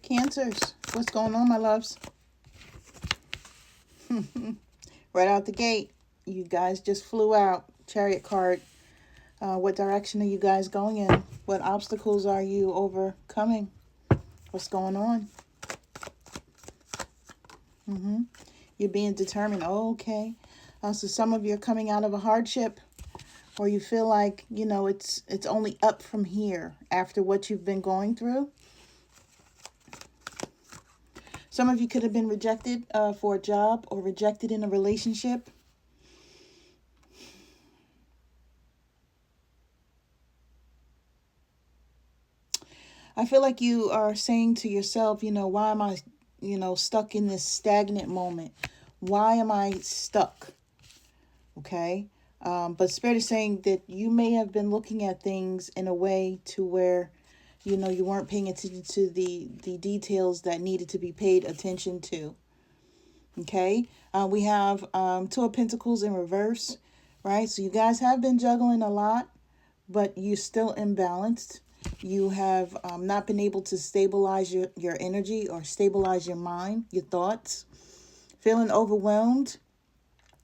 Cancers, what's going on, my loves? Right out the gate, you guys just flew out. Chariot card. What direction are you guys going in? What obstacles are you overcoming? What's going on? You're being determined. Oh, okay. So some of you are coming out of a hardship, or you feel like, it's only up from here after what you've been going through. Some of you could have been rejected for a job or rejected in a relationship. I feel like you are saying to yourself, why am I, stuck in this stagnant moment? Why am I stuck? Okay. But Spirit is saying that you may have been looking at things in a way to where, you weren't paying attention to the details that needed to be paid attention to. Okay. We have Two of Pentacles in reverse, right? So you guys have been juggling a lot, but you're still imbalanced. You have not been able to stabilize your energy or stabilize your mind, your thoughts. Feeling overwhelmed,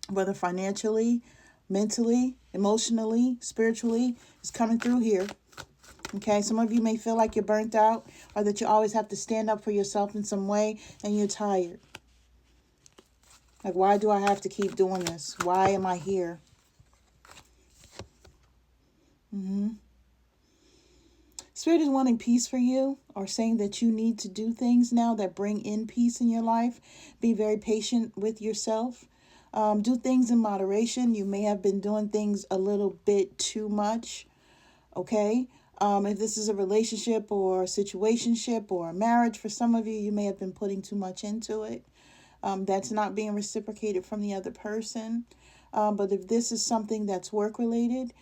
whether financially, mentally, emotionally, spiritually, is coming through here. Okay, some of you may feel like you're burnt out or that you always have to stand up for yourself in some way and you're tired. Like, why do I have to keep doing this? Why am I here? Spirit is wanting peace for you, or saying that you need to do things now that bring in peace in your life. Be very patient with yourself. Do things in moderation. You may have been doing things a little bit too much. Okay. If this is a relationship or a situationship or a marriage, for some of you, you may have been putting too much into it. That's not being reciprocated from the other person. But if this is something that's work related,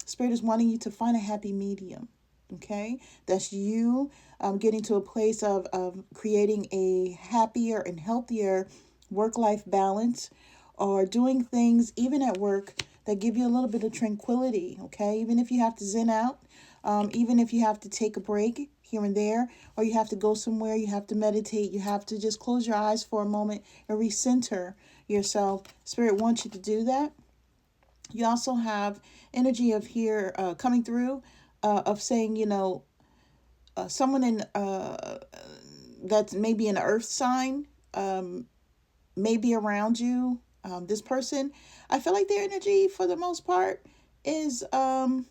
Spirit is wanting you to find a happy medium. Okay, that's you getting to a place of creating a happier and healthier work-life balance, or doing things even at work that give you a little bit of tranquility. Okay, even if you have to zen out, even if you have to take a break here and there, or you have to go somewhere, you have to meditate, you have to just close your eyes for a moment and recenter yourself. Spirit wants you to do that. You also have energy of here coming through of saying, someone in that's maybe an earth sign, maybe around you. This person, I feel like their energy for the most part is like,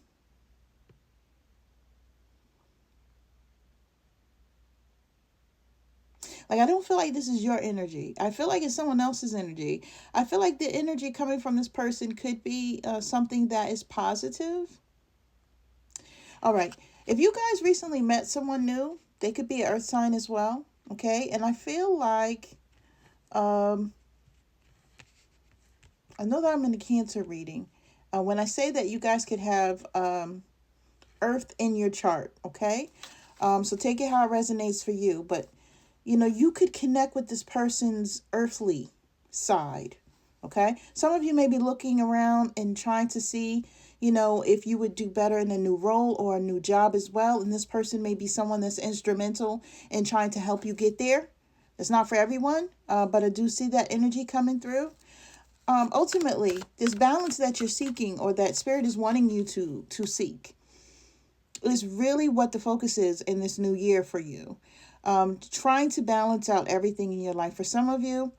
I don't feel like this is your energy. I feel like it's someone else's energy. I feel like the energy coming from this person could be something that is positive. All right. If you guys recently met someone new, they could be an earth sign as well. Okay. And I feel like, I know that I'm in the Cancer reading. When I say that, you guys could have earth in your chart. Okay. So take it how it resonates for you. But, you could connect with this person's earthly side. Okay. Some of you may be looking around and trying to see, if you would do better in a new role or a new job as well. And this person may be someone that's instrumental in trying to help you get there. It's not for everyone, but I do see that energy coming through. Ultimately, this balance that you're seeking, or that Spirit is wanting you to seek, is really what the focus is in this new year for you. Trying to balance out everything in your life. For some of you,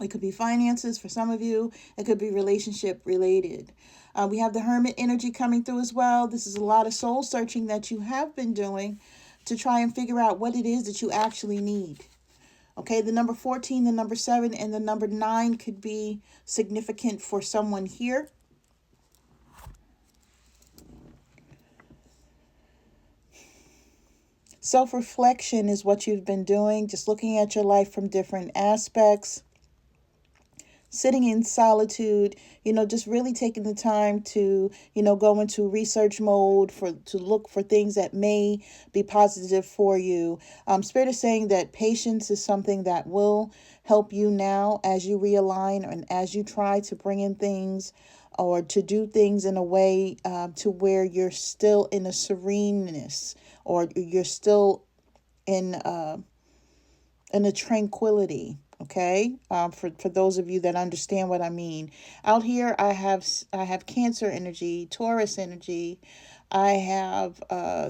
it could be finances. For some of you, it could be relationship related. We have the Hermit energy coming through as well. This is a lot of soul searching that you have been doing to try and figure out what it is that you actually need. Okay, the number 14, the number 7, and the number 9 could be significant for someone here. Self-reflection is what you've been doing, just looking at your life from different aspects. Sitting in solitude, just really taking the time to, go into research mode to look for things that may be positive for you. Spirit is saying that patience is something that will help you now as you realign and as you try to bring in things or to do things in a way to where you're still in a sereneness, or you're still in a tranquility. Okay, for those of you that understand what I mean. Out here, I have Cancer energy, Taurus energy, I have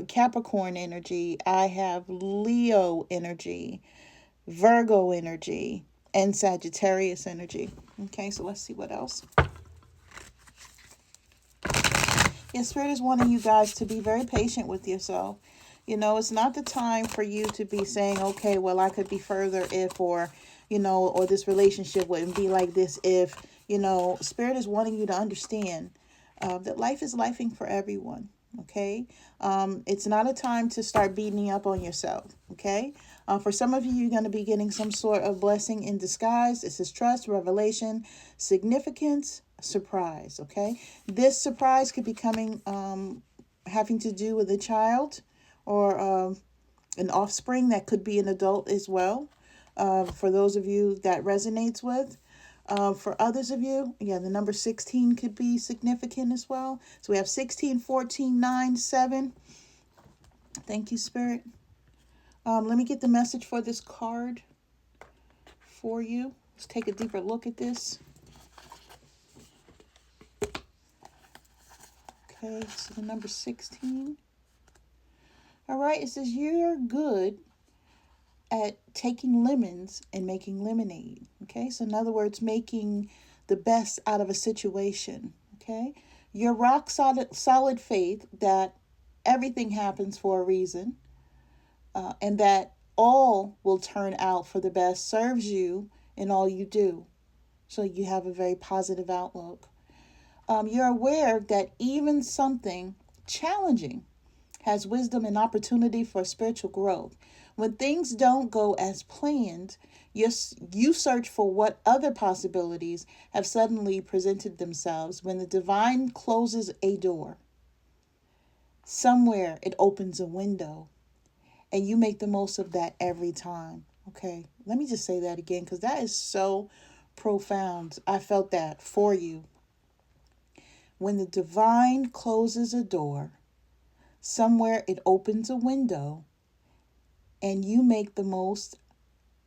Capricorn energy, I have Leo energy, Virgo energy, and Sagittarius energy. Okay, so let's see what else. Yeah, Spirit is wanting you guys to be very patient with yourself. It's not the time for you to be saying, okay, well, I could be further if, or this relationship wouldn't be like this if, Spirit is wanting you to understand that life is lifing for everyone. Okay. It's not a time to start beating up on yourself. Okay. For some of you, you're going to be getting some sort of blessing in disguise. This is trust, revelation, significance, surprise. Okay. This surprise could be coming, having to do with a child or an offspring that could be an adult as well. For those of you that resonates with. For others of you, yeah, the number 16 could be significant as well. So we have 16, 14, 9, 7. Thank you, Spirit. Let me get the message for this card for you. Let's take a deeper look at this. Okay, so the number 16. All right, it says you're good at taking lemons and making lemonade. Okay, so in other words, making the best out of a situation. Okay, your rock solid faith that everything happens for a reason, and that all will turn out for the best serves you in all you do. So you have a very positive outlook. You're aware that even something challenging has wisdom and opportunity for spiritual growth. When things don't go as planned, you search for what other possibilities have suddenly presented themselves. When the divine closes a door, somewhere it opens a window, and you make the most of that every time. Okay, let me just say that again because that is so profound. I felt that for you. When the divine closes a door, somewhere it opens a window, and you make the most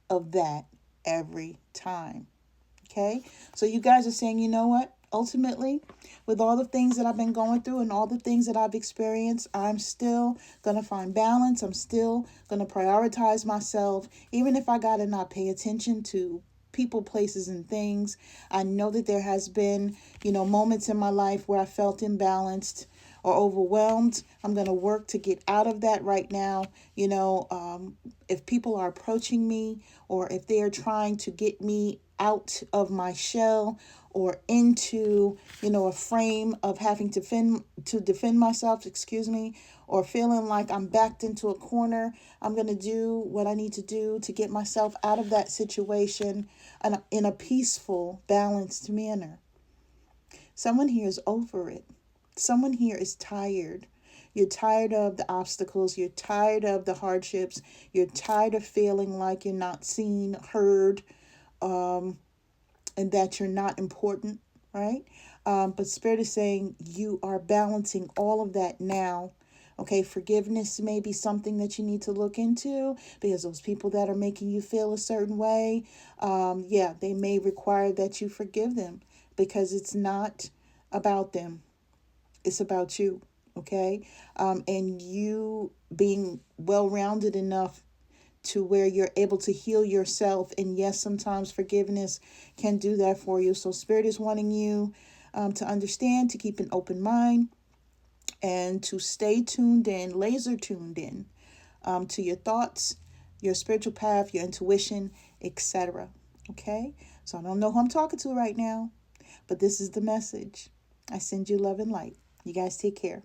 of that every time. Okay? So you guys are saying, you know what? Ultimately, with all the things that I've been going through and all the things that I've experienced, I'm still going to find balance. I'm still going to prioritize myself, even if I got to not pay attention to people, places, and things. I know that there has been, moments in my life where I felt imbalanced or overwhelmed. I'm going to work to get out of that right now. If people are approaching me or if they are trying to get me out of my shell or into, a frame of having to defend myself, or feeling like I'm backed into a corner, I'm going to do what I need to do to get myself out of that situation in a peaceful, balanced manner. Someone here is over it. Someone here is tired. You're tired of the obstacles. You're tired of the hardships. You're tired of feeling like you're not seen, heard, and that you're not important, right? But Spirit is saying you are balancing all of that now. Okay, forgiveness may be something that you need to look into because those people that are making you feel a certain way, they may require that you forgive them because it's not about them. It's about you, okay? And you being well-rounded enough to where you're able to heal yourself. And yes, sometimes forgiveness can do that for you. So Spirit is wanting you to understand, to keep an open mind, and to stay tuned in, laser tuned in to your thoughts, your spiritual path, your intuition, etc. Okay? So I don't know who I'm talking to right now, but this is the message. I send you love and light. You guys take care.